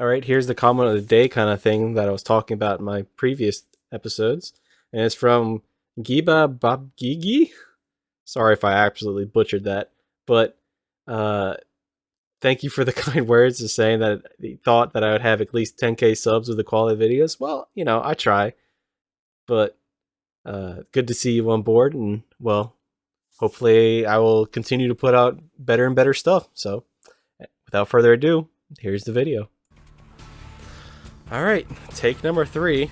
Alright, here's the comment of the day kind of thing that I was talking about in my previous episodes. And it's from Giba Babgigi. Sorry if I absolutely butchered that. But uh, thank you for the kind words of saying that he thought that I would have at least 10k subs with the quality videos. Well, I try. But good to see you on board. And, well, hopefully I will continue to put out better and better stuff. So, without further ado, here's the video. Alright, take number 3.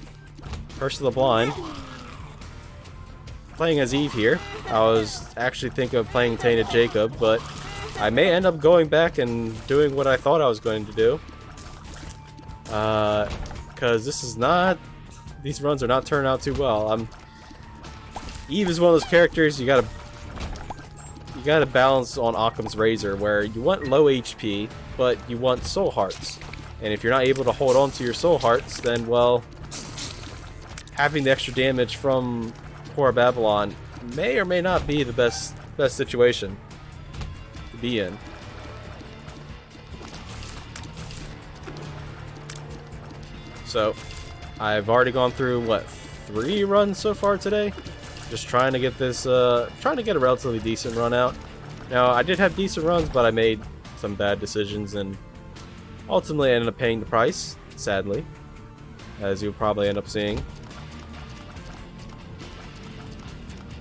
Curse of the Blind. Playing as Eve here. I was actually thinking of playing Tainted Jacob, but I may end up going back and doing what I thought I was going to do. Because this is not... These runs are not turning out too well. Eve is one of those characters you gotta balance on Occam's Razor, where you want low HP, but you want soul hearts. And if you're not able to hold on to your soul hearts, then, well, having the extra damage from Poor Babylon may or may not be the best situation to be in. So, I've already gone through, what, 3 runs so far today? Just trying to get this, trying to get a relatively decent run out. Now, I did have decent runs, but I made some bad decisions, and ultimately, I ended up paying the price, sadly, as you'll probably end up seeing.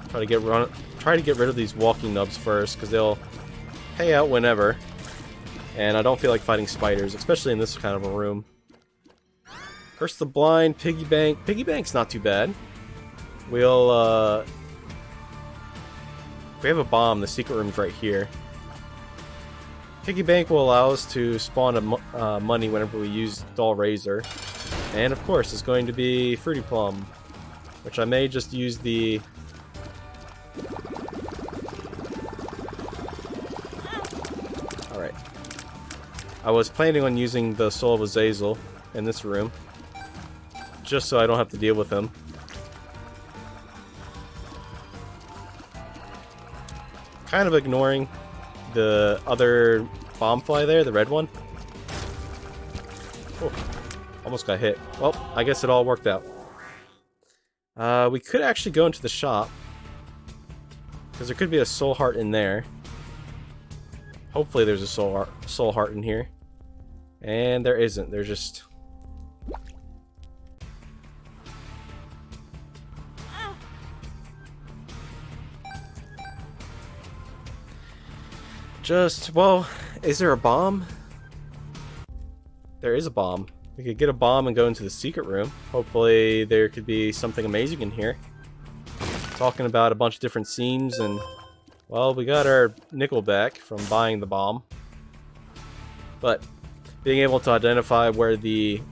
Try to get rid of these walking nubs first, because they'll pay out whenever. And I don't feel like fighting spiders, especially in this kind of a room. Curse the Blind, Piggy Bank. Piggy Bank's not too bad. We'll, if we have a bomb, the secret room's right here. Piggy Bank will allow us to spawn money whenever we use Dull Razor. And of course, it's going to be Fruity Plum, which I may just use the... Alright. I was planning on using the Soul of Azazel in this room, just so I don't have to deal with him. Kind of ignoring the other bomb fly there, the red one. Oh, almost got hit. Well, I guess it all worked out. We could actually go into the shop, because there could be a soul heart in there. Hopefully there's a soul heart in here. And there isn't. There's just... well, is there a bomb? There is a bomb. We could get a bomb and go into the secret room. Hopefully there could be something amazing in here. Talking about a bunch of different scenes, and, well, we got our nickel back from buying the bomb. But being able to identify where the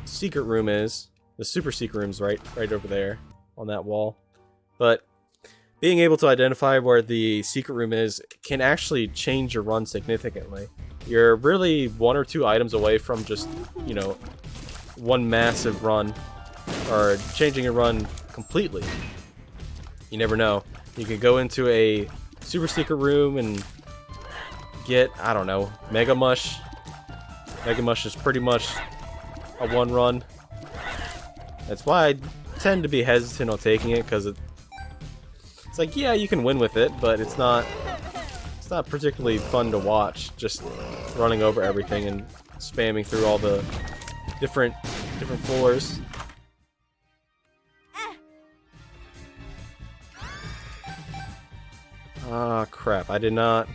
secret room is, the super secret room's right over there on that wall. But being able to identify where the secret room is can actually change your run significantly. You're really 1 or 2 items away from just, one massive run, or changing your run completely. You never know. You could go into a super secret room and get, I don't know, Mega Mush. Mega Mush is pretty much a 1 run. That's why I tend to be hesitant on taking it, because it's like, yeah, you can win with it, but it's not particularly fun to watch, just running over everything and spamming through all the different floors. Ah, crap, I did not...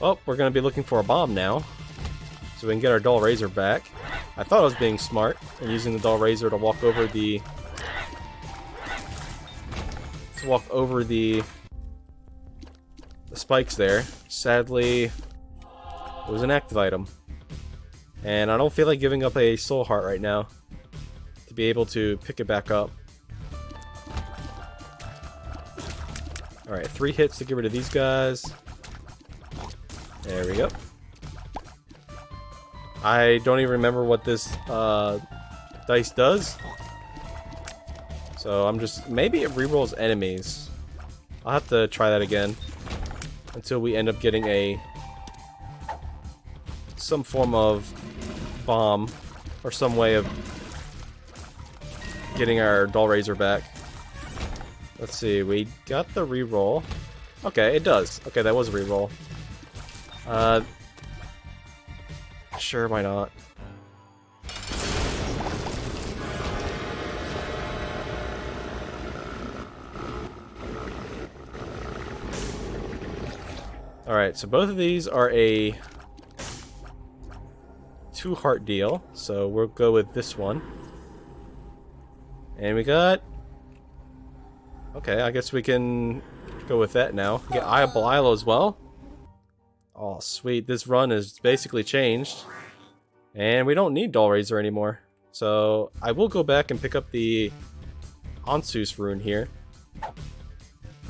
Oh, we're gonna be looking for a bomb now, so we can get our Dull Razor back. I thought I was being smart and using the Dull Razor to walk over the... the spikes there. Sadly, it was an active item. And I don't feel like giving up a soul heart right now to be able to pick it back up. Alright, 3 hits to get rid of these guys. There we go. I don't even remember what this dice does. So I'm just... maybe it rerolls enemies. I'll have to try that again until we end up getting a some form of bomb or some way of getting our Dull Razor back. Let's see, we got the reroll. Okay, it does. Okay, that was a reroll. Sure, why not? Alright, so both of these are a 2-heart deal, so we'll go with this one. And we got... Okay, I guess we can go with that now. We get Eye of Belial as well. Oh, sweet. This run is basically changed. And we don't need Dull Razor anymore. So, I will go back and pick up the Onsus rune here.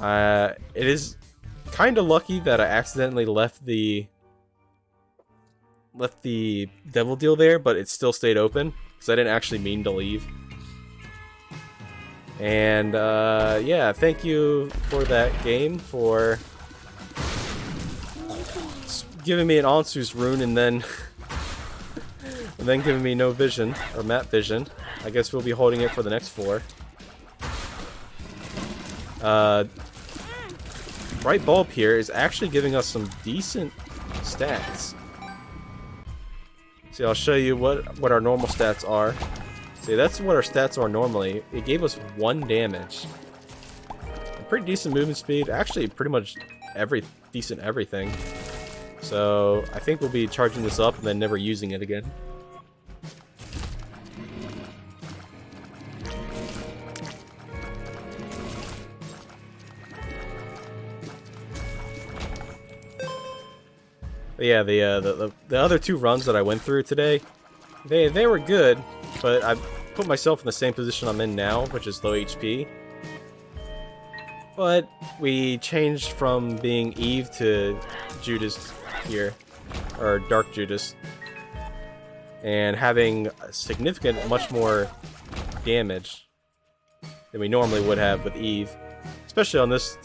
It is kind of lucky that I accidentally left the Devil Deal there, but it still stayed open, because I didn't actually mean to leave. And, yeah, thank you for that game, for giving me an Onsus rune and then giving me no vision, or map vision. I guess we'll be holding it for the next 4. Bright Bulb here is actually giving us some decent stats. See, I'll show you what our normal stats are. See, that's what our stats are normally. It gave us 1 damage. A pretty decent movement speed. Actually, pretty much decent everything. So, I think we'll be charging this up and then never using it again. But yeah, the other 2 runs that I went through today, they were good, but I put myself in the same position I'm in now, which is low HP. But we changed from being Eve to Judas here, or Dark Judas, and having a significant, much more damage than we normally would have with Eve, especially on this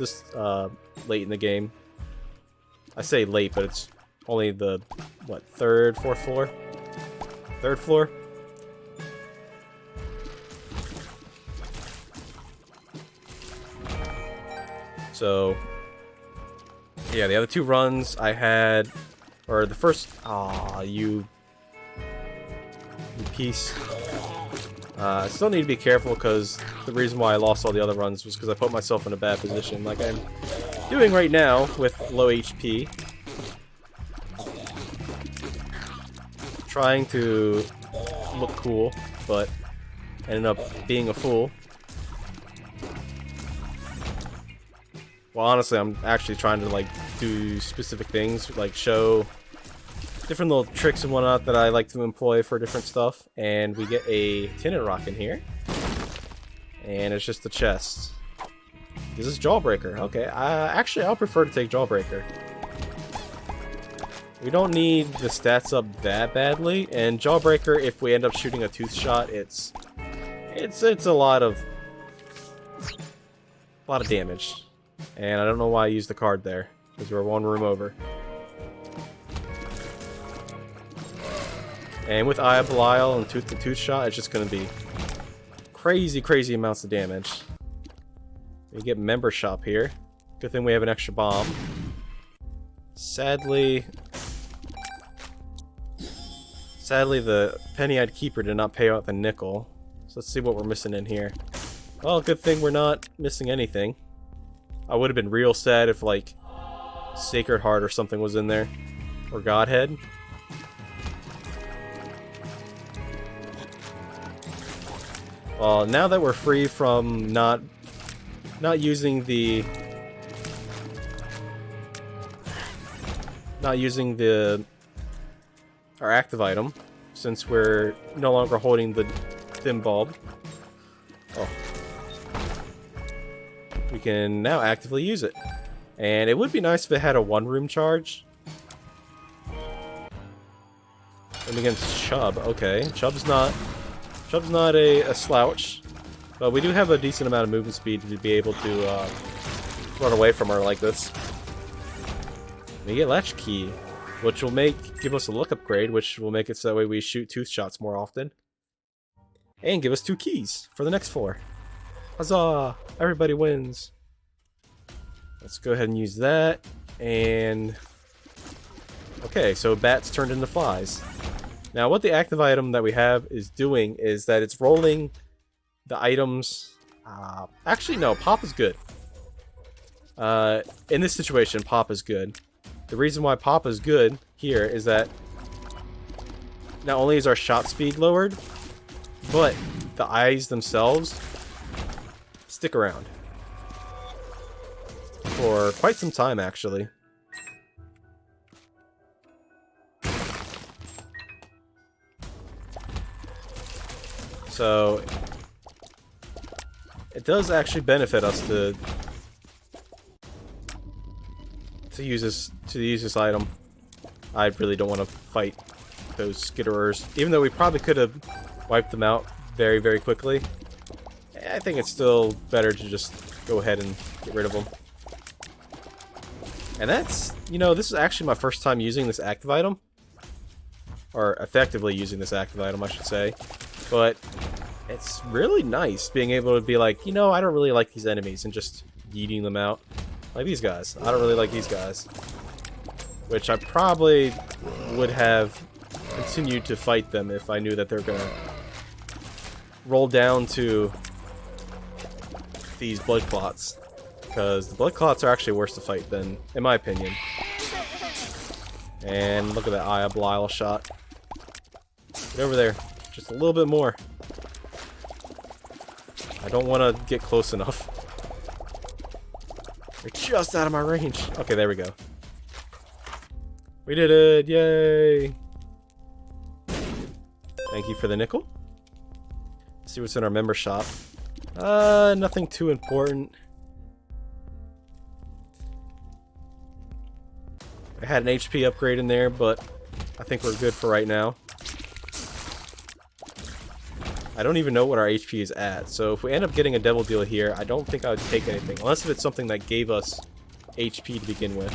late in the game. I say late, but it's only the, what, 3rd, 4th floor? 3rd floor? So, yeah, the other 2 runs I had, or the first, you piece. I still need to be careful, because the reason why I lost all the other runs was because I put myself in a bad position, like I'm doing right now with low HP. Trying to look cool, but ended up being a fool. Well, honestly, I'm actually trying to, like, do specific things, like show different little tricks and whatnot that I like to employ for different stuff. And we get a Tinted Rock in here. And it's just the chest. This is Jawbreaker. Okay, actually, I'll prefer to take Jawbreaker. We don't need the stats up that badly, and Jawbreaker, if we end up shooting a Tooth Shot, it's a lot of damage. And I don't know why I used the card there, because we're 1 room over. And with Eye of Belial and Tooth Shot, it's just going to be crazy amounts of damage. We get Member Shop here. Good thing we have an extra bomb. Sadly, the Penny-Eyed Keeper did not pay out the nickel. So let's see what we're missing in here. Well, good thing we're not missing anything. I would have been real sad if, like, Sacred Heart or something was in there. Or Godhead. Well, now that we're free from not using our active item, since we're no longer holding the Dim Bulb. Oh. We can now actively use it. And it would be nice if it had a 1-room charge. And against Chubb, okay. Chubb's not a slouch. But we do have a decent amount of movement speed to be able to run away from her like this. We get Latchkey. which will give us a luck upgrade, which will make it so that way we shoot tooth shots more often. And give us 2 keys for the next floor. Huzzah! Everybody wins. Let's go ahead and use that. And okay, so bats turned into flies. Now what the active item that we have is doing is that it's rolling the items. Actually, no, pop is good. In this situation, pop is good. The reason why pop is good here is that not only is our shot speed lowered, but the eyes themselves stick around for quite some time, actually. So it does actually benefit us to use this item. I really don't want to fight those skitterers, even though we probably could have wiped them out very, very quickly. I think it's still better to just go ahead and get rid of them. And that's, you know, this is actually my first time using this active item. Or effectively using this active item, I should say. But it's really nice being able to be like, you know, I don't really like these enemies, and just yeeting them out. Like these guys. I don't really like these guys. Which I probably would have continued to fight them if I knew that they're gonna roll down to these blood clots. Because the blood clots are actually worse to fight than, in my opinion. And look at that Eye of Belial shot. Get over there. Just a little bit more. I don't want to get close enough. They're just out of my range. Okay, there we go. We did it! Yay! Thank you for the nickel. Let's see what's in our member shop. Nothing too important. I had an HP upgrade in there, but I think we're good for right now. I don't even know what our HP is at, so if we end up getting a devil deal here, I don't think I would take anything, unless if it's something that gave us HP to begin with.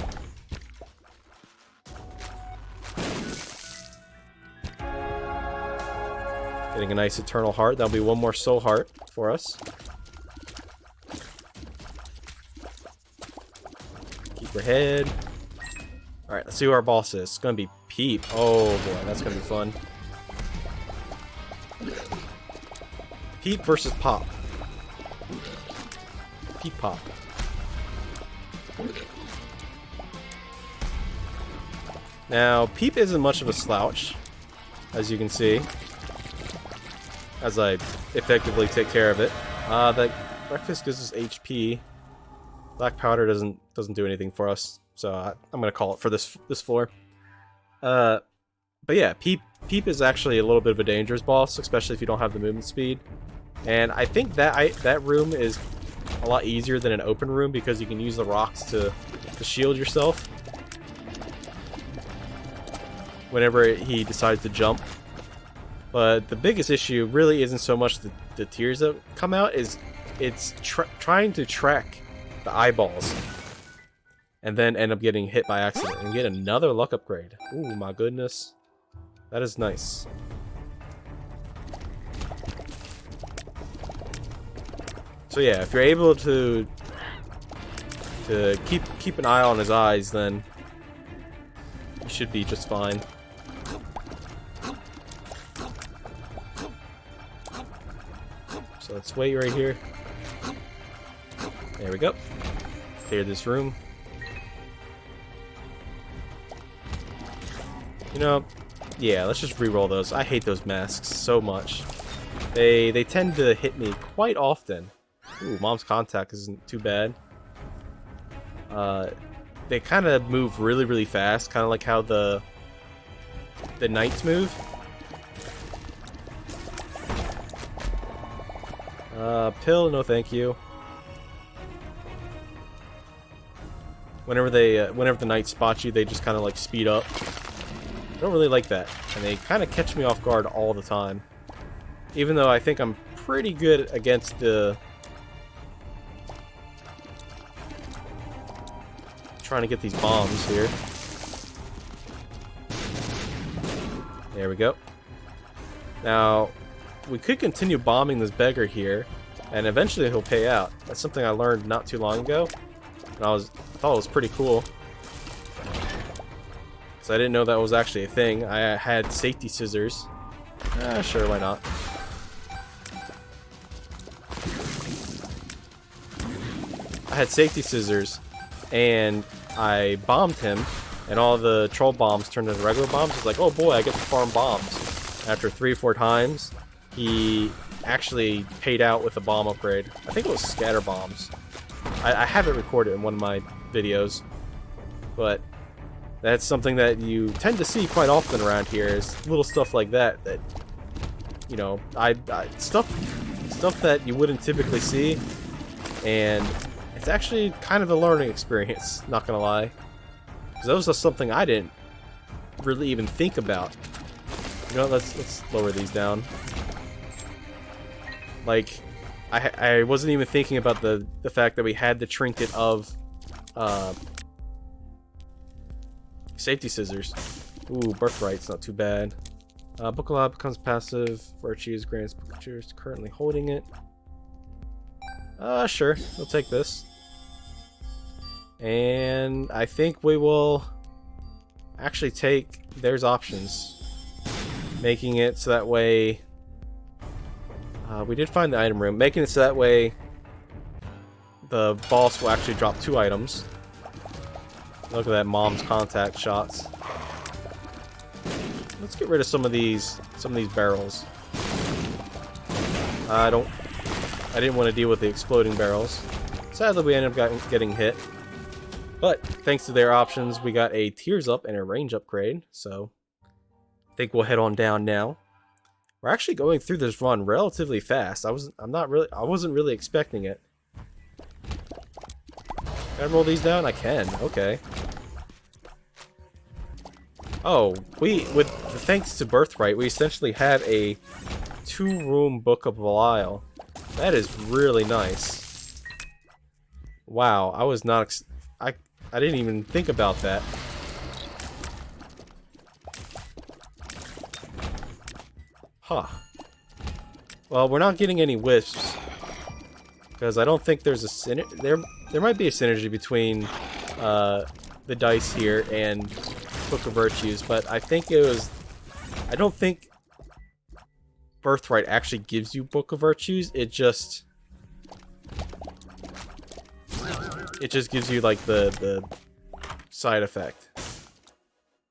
Getting a nice eternal heart. That'll be one more soul heart for us. Keep your head. Alright, let's see who our boss is. It's gonna be Peep. Oh boy, that's gonna be fun. Peep versus Pop. Peep Pop. Now, Peep isn't much of a slouch, as you can see, as I effectively take care of it. That breakfast gives us HP. Black powder doesn't do anything for us, so I'm gonna call it for this floor. But yeah, Peep is actually a little bit of a dangerous boss, especially if you don't have the movement speed. And I think that room is a lot easier than an open room because you can use the rocks to shield yourself whenever he decides to jump. But the biggest issue really isn't so much the tears that come out, it's trying to track the eyeballs and then end up getting hit by accident and get another luck upgrade. Ooh, my goodness. That is nice. So yeah, if you're able to keep an eye on his eyes, then you should be just fine. So let's wait right here. There we go. Clear this room. You know, yeah, let's just re-roll those. I hate those masks so much. They tend to hit me quite often. Ooh, Mom's Contact isn't too bad. They kind of move really, really fast, kind of like how the knights move. Pill, no thank you. Whenever the knights spot you, they just kind of like speed up. I don't really like that, and they kind of catch me off guard all the time. Even though I think I'm pretty good against the trying to get these bombs here. There we go. Now, we could continue bombing this beggar here, and eventually he'll pay out. That's something I learned not too long ago, and I thought it was pretty cool. So I didn't know that was actually a thing. I had safety scissors. Sure, why not? I had safety scissors, and I bombed him, and all the troll bombs turned into regular bombs. I was like, oh boy, I get to farm bombs. After 3 or 4 times, he actually paid out with a bomb upgrade. I think it was scatter bombs. I have it recorded in one of my videos, but that's something that you tend to see quite often around here, is little stuff like that, you know, stuff that you wouldn't typically see, and it's actually kind of a learning experience, not gonna lie. Because that was just something I didn't really even think about. You know, let's lower these down. Like, I wasn't even thinking about the fact that we had the trinket of safety scissors. Ooh, birthright's not too bad. Book of Law becomes passive. Virtues grants pictures currently holding it. Sure, we'll take this. And I think we will actually take there's options, making it so that way we did find the item room, making it so that way the boss will actually drop 2 items. Look at that mom's contact shots. Let's get rid of some of these barrels. I didn't want to deal with the exploding barrels. Sadly, we ended up getting hit. But thanks to their options, we got a tears up and a range upgrade. So I think we'll head on down now. We're actually going through this run relatively fast. I wasn't really expecting it. Can I roll these down? I can. Okay. Oh, thanks to Birthright, we essentially have a 2-room Book of Belial. That is really nice. Wow, I was not I didn't even think about that. Huh. Well, we're not getting any wisps, because I don't think there's a there might be a synergy between the dice here and Book of Virtues, but I don't think Birthright actually gives you Book of Virtues. It just gives you like the side effect.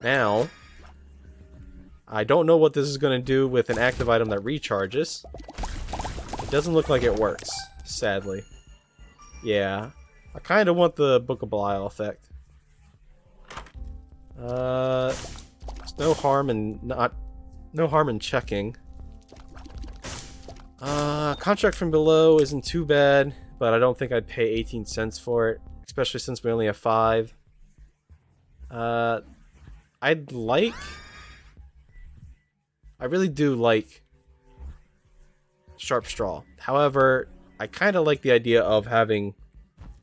Now, I don't know what this is going to do with an active item that recharges. It doesn't look like it works, sadly. Yeah, I kind of want the Book of Belial effect. There's no harm in checking. Contract from below isn't too bad, but I don't think I'd pay 18 cents for it, especially since we only have 5. I really do like Sharp Straw. However, I kind of like the idea of having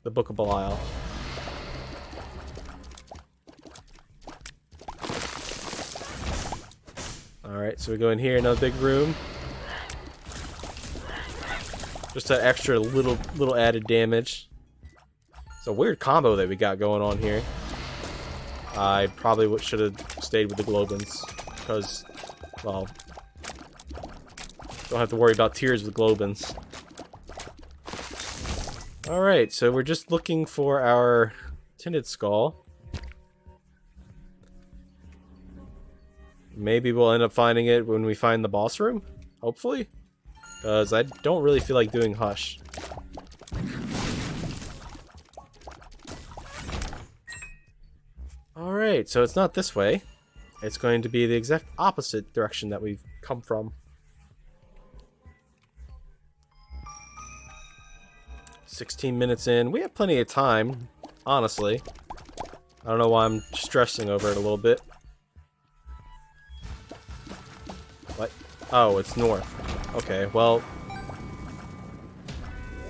the Book of Belial. Alright, so we go in here, another big room. Just that extra little added damage. It's a weird combo that we got going on here. I probably should have stayed with the Globins, because, well, don't have to worry about tears with Globins. Alright, so we're just looking for our tinted skull. Maybe we'll end up finding it when we find the boss room, hopefully. Because I don't really feel like doing Hush. Alright, so it's not this way. It's going to be the exact opposite direction that we've come from. 16 minutes in. We have plenty of time, honestly. I don't know why I'm stressing over it a little bit. What? Oh, it's north. Okay, well,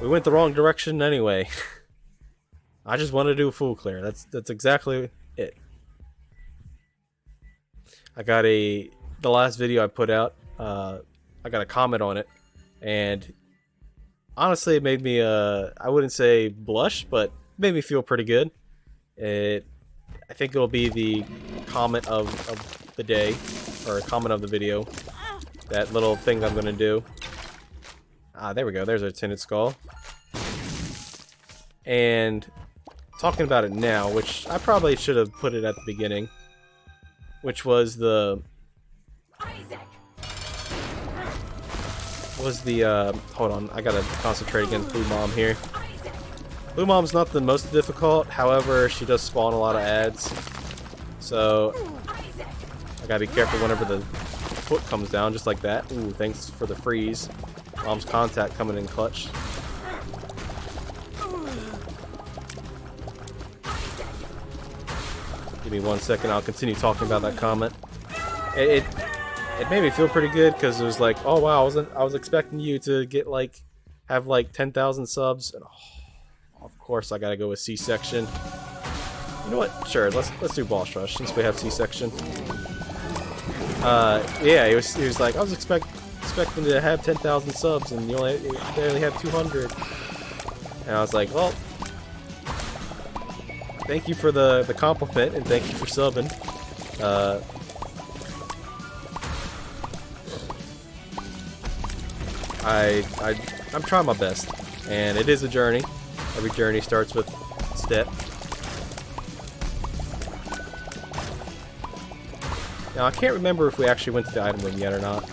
we went the wrong direction anyway. I just want to do a full clear. That's exactly it. I got a the last video I put out, I got a comment on it, and honestly, it made me, I wouldn't say blush, but it made me feel pretty good. I think it'll be the comment of the day, or comment of the video. That little thing that I'm gonna do. Ah, there we go. There's our tinted skull. And talking about it now, which I probably should have put it at the beginning, which was the hold on, I gotta concentrate against Blue Mom here. Blue Mom's not the most difficult, however, she does spawn a lot of ads, so I gotta be careful whenever the foot comes down, just like that. Ooh, thanks for the freeze. Mom's contact coming in clutch. Give me 1 second, I'll continue talking about that comment. It made me feel pretty good because it was like, oh wow, I was expecting you to get like have like 10,000 subs, and oh, of course I gotta go with C-section. You know what? Sure, let's do boss rush since we have C-section. Yeah, he was like, I was expecting to have 10,000 subs, and you barely have 200. And I was like, well, thank you for the compliment, and thank you for subbing. I'm trying my best, and it is a journey. Every journey starts with a step. Now I can't remember if we actually went to the item room yet or not.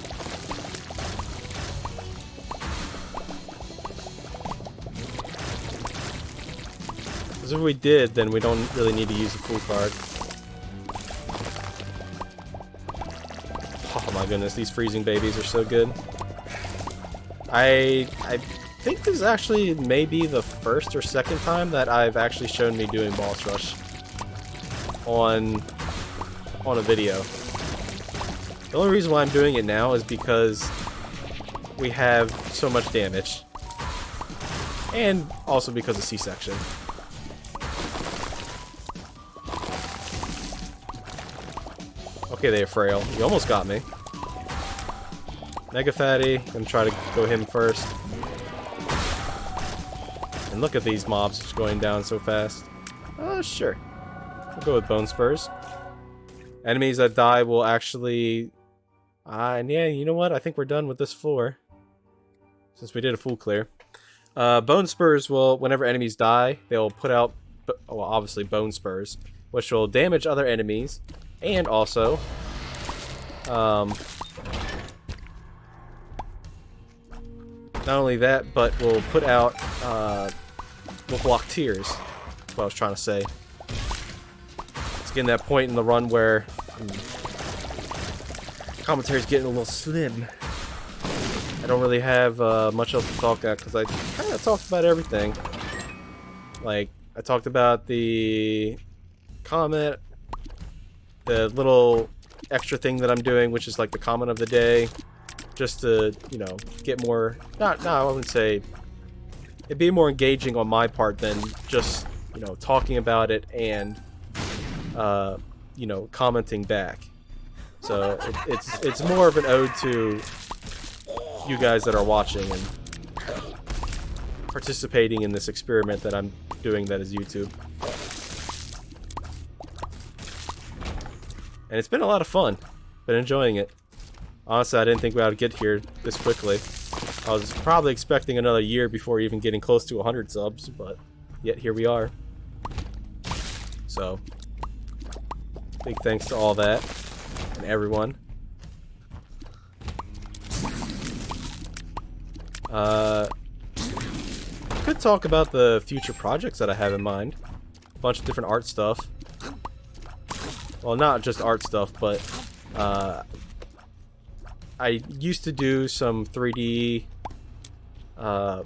Because if we did, then we don't really need to use the full card. Oh my goodness, these freezing babies are so good. I think this is actually maybe the first or second time that I've actually shown me doing boss rush on a video. The only reason why I'm doing it now is because we have so much damage, and also because of C-section. Okay, they're frail. You almost got me. Mega Fatty, gonna try to go him first. And look at these mobs just going down so fast. Sure. We'll go with Bone Spurs. Enemies that die will actually... and yeah, you know what? I think we're done with this floor. Since we did a full clear. Bone Spurs will, whenever enemies die, they'll put out, well, obviously Bone Spurs, which will damage other enemies. And also... not only that, but we'll put out, we'll block tears. That's what I was trying to say. It's getting that point in the run where commentary's getting a little slim. I don't really have much else to talk about because I kind of talked about everything. Like, I talked about the comment, the little extra thing that I'm doing, which is like the comment of the day. Just to, you know, get more, I wouldn't say, it'd be more engaging on my part than just, you know, talking about it and, you know, commenting back. So it's more of an ode to you guys that are watching and participating in this experiment that I'm doing that is YouTube. And it's been a lot of fun. Been enjoying it. Honestly, I didn't think we would get here this quickly. I was probably expecting another year before even getting close to 100 subs, but yet here we are. So, big thanks to all that and everyone. Could talk about the future projects that I have in mind. A bunch of different art stuff. Well, not just art stuff, but I used to do some 3D, I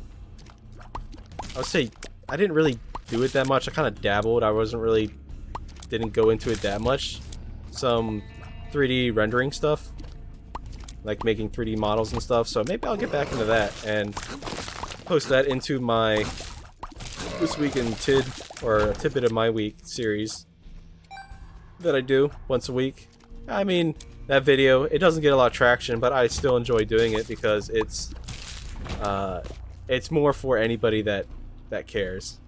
would say, I didn't really do it that much. I kind of dabbled. I didn't go into it that much. Some 3D rendering stuff, like making 3D models and stuff. So maybe I'll get back into that and post that into my This Week in Tid, or a Tidbit of My Week series that I do once a week. I mean, that video, it doesn't get a lot of traction, but I still enjoy doing it because it's more for anybody that cares,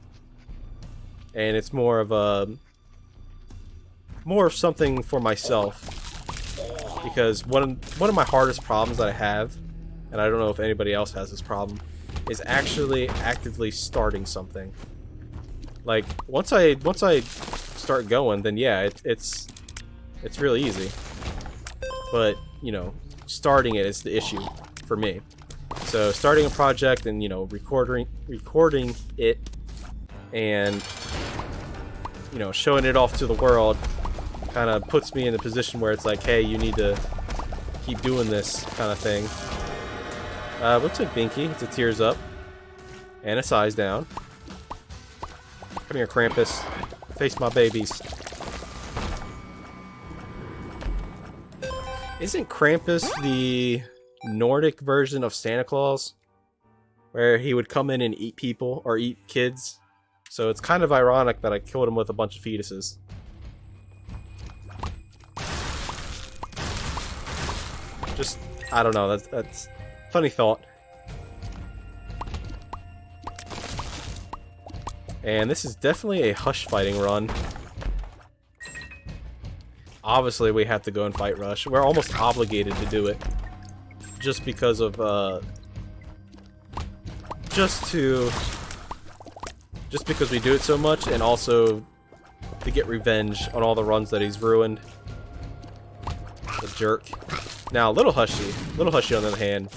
and it's more of something for myself, because one of my hardest problems that I have, and I don't know if anybody else has this problem, is actually actively starting something. Like once I start going, then yeah, it's really easy. But, you know, starting it is the issue for me. So starting a project and, you know, recording it and, you know, showing it off to the world kind of puts me in a position where it's like, hey, you need to keep doing this kind of thing. Looks like Binky. It's a tears up and a size down. Come here, Krampus. Face my babies. Isn't Krampus the Nordic version of Santa Claus? Where he would come in and eat people, or eat kids? So it's kind of ironic that I killed him with a bunch of fetuses. Just, I don't know, that's funny thought. And this is definitely a hush fighting run. Obviously, we have to go and fight Rush. We're almost obligated to do it. Just because of, just because we do it so much, and also to get revenge on all the runs that he's ruined. The jerk. Now, Little Hushy on the other hand.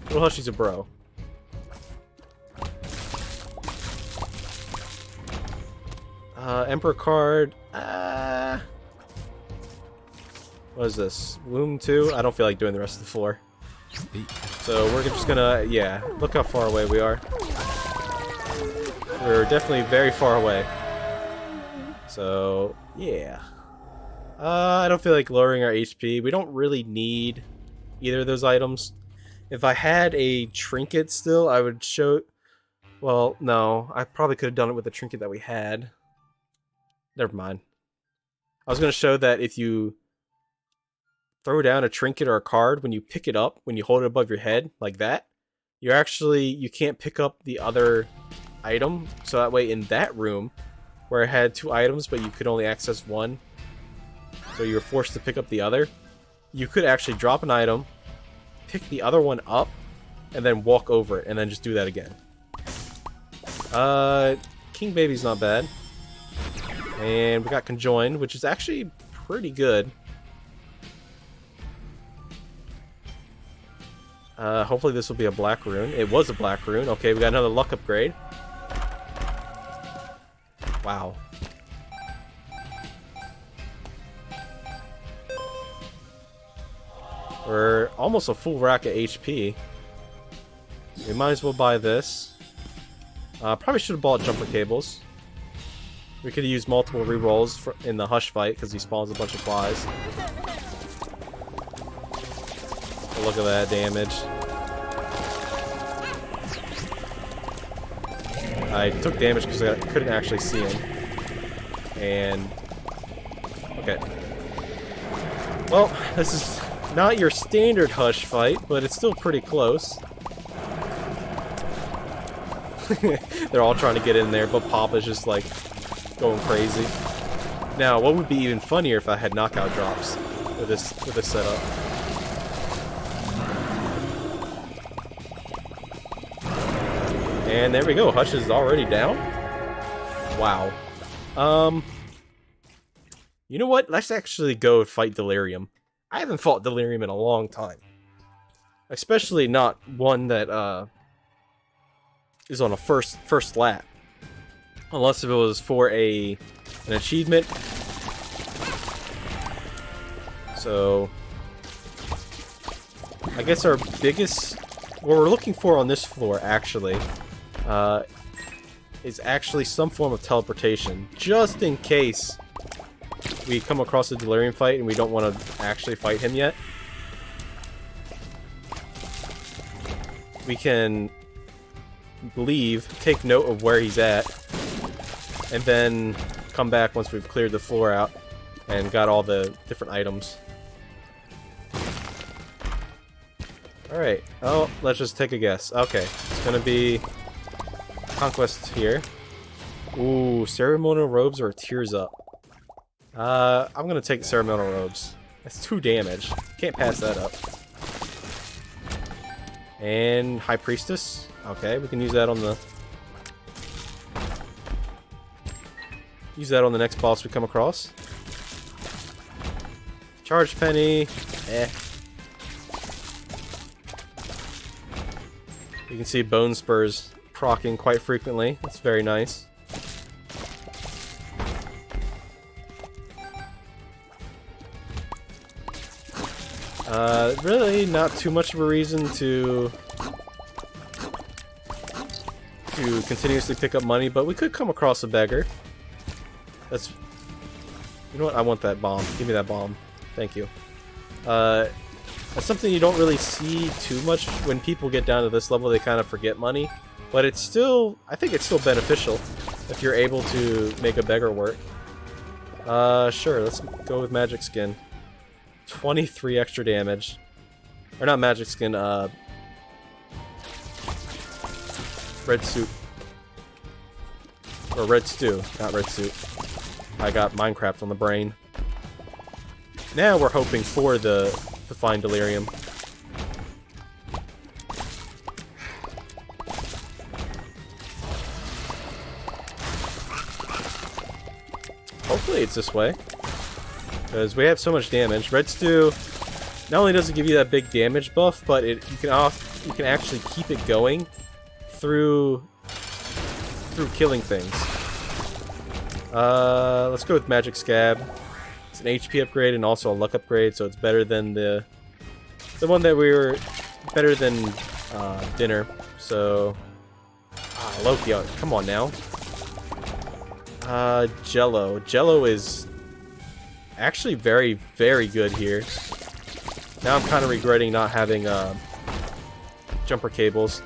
Little Hushy's a bro. Emperor card. What is this? Womb 2? I don't feel like doing the rest of the floor. So we're just gonna, yeah, look how far away we are. We're definitely very far away. So, yeah. I don't feel like lowering our HP. We don't really need either of those items. If I had a trinket still, I would show... Well, no. I probably could have done it with the trinket that we had. Never mind. I was going to show that if you throw down a trinket or a card, when you pick it up, when you hold it above your head, like that, you can't pick up the other item. So that way in that room, where it had 2 items, but you could only access one, so you were forced to pick up the other, you could actually drop an item, pick the other one up, and then walk over it, and then just do that again. King Baby's not bad. And we got Conjoined, which is actually pretty good. Hopefully this will be a black rune. It was a black rune. Okay, we got another luck upgrade. Wow. We're almost a full rack of HP. We might as well buy this. Probably should have bought jumper cables. We could use multiple rerolls in the Hush fight because he spawns a bunch of flies. But look at that damage. I took damage because I couldn't actually see him. And... okay. Well, this is not your standard Hush fight, but it's still pretty close. They're all trying to get in there, but Papa's just like going crazy. Now, what would be even funnier if I had knockout drops with this setup? And there we go. Hush is already down. Wow. You know what? Let's actually go fight Delirium. I haven't fought Delirium in a long time. Especially not one that is on a first lap. Unless if it was for an achievement. So I guess our biggest, what we're looking for on this floor actually, is actually some form of teleportation, just in case we come across a Delirium fight and we don't want to actually fight him yet. We can leave, take note of where he's at, and then come back once we've cleared the floor out and got all the different items. Alright. Oh, let's just take a guess. Okay. It's gonna be Conquest here. Ooh, ceremonial robes or tears up. I'm gonna take ceremonial robes. That's 2 damage. Can't pass that up. And High Priestess. Okay, we can use that on the... Use that on the next boss we come across. Charge Penny. Eh. You can see Bone Spurs proccing quite frequently. That's very nice. Really not too much of a reason to continuously pick up money, but we could come across a beggar. That's... You know what? I want that bomb. Give me that bomb. Thank you. That's something you don't really see too much when people get down to this level. They kind of forget money, but it's still... I think it's still beneficial if you're able to make a beggar work. Sure. Let's go with Magic Skin. 23 extra damage. Or not Magic Skin, Red Soup. Or Red Stew, not Red Soup. I got Minecraft on the brain. Now we're hoping for to find Delirium. Hopefully it's this way. Because we have so much damage. Red Stew not only does it give you that big damage buff, but you can actually keep it going through killing things. Let's go with Magic Scab. It's an HP upgrade and also a luck upgrade, so it's better than the one that we were better than Dinner. So Loki, come on now. Jello. Jello is actually very, very good here. Now I'm kind of regretting not having jumper cables.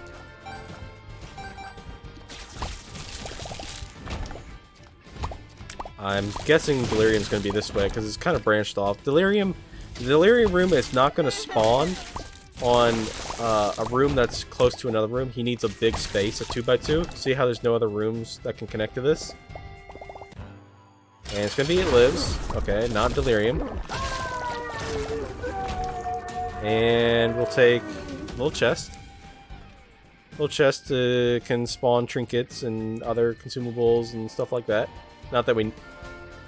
I'm guessing Delirium's going to be this way because it's kind of branched off. The Delirium room is not going to spawn on a room that's close to another room. He needs a big space, a 2x2. See how there's no other rooms that can connect to this? And it's going to be It Lives. Okay, not Delirium. And we'll take a little chest. Little chest can spawn trinkets and other consumables and stuff like that. Not that we...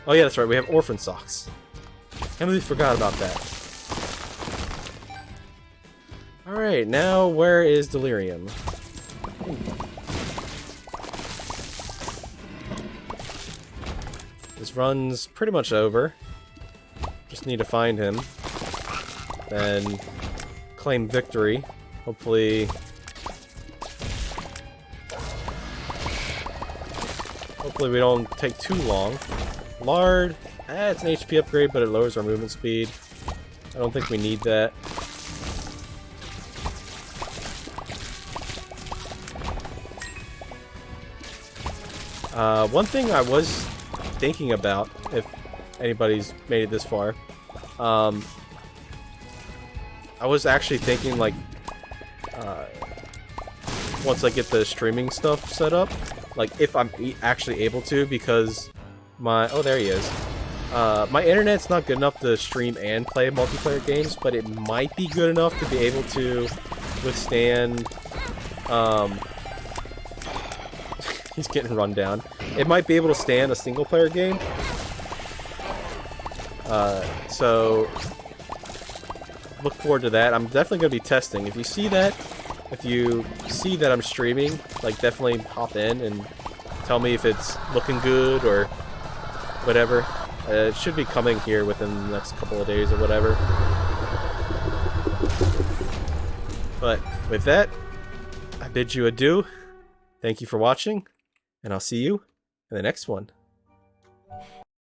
Oh yeah, that's right, we have Orphan Socks. Can't believe we forgot about that. Alright, now where is Delirium? This run's pretty much over. Just need to find him. Then claim victory. Hopefully we don't take too long. Lard. It's an HP upgrade, but it lowers our movement speed. I don't think we need that. One thing I was thinking about, if anybody's made it this far, I was actually thinking, like, once I get the streaming stuff set up, like, if I'm actually able to, because my... Oh, there he is. My internet's not good enough to stream and play multiplayer games, but it might be good enough to be able to withstand... He's getting run down. It might be able to stand a single-player game. So... Look forward to that. I'm definitely going to be testing. If you see that I'm streaming, like, definitely hop in and tell me if it's looking good or whatever. It should be coming here within the next couple of days or whatever. But with that, I bid you adieu. Thank you for watching, and I'll see you in the next one.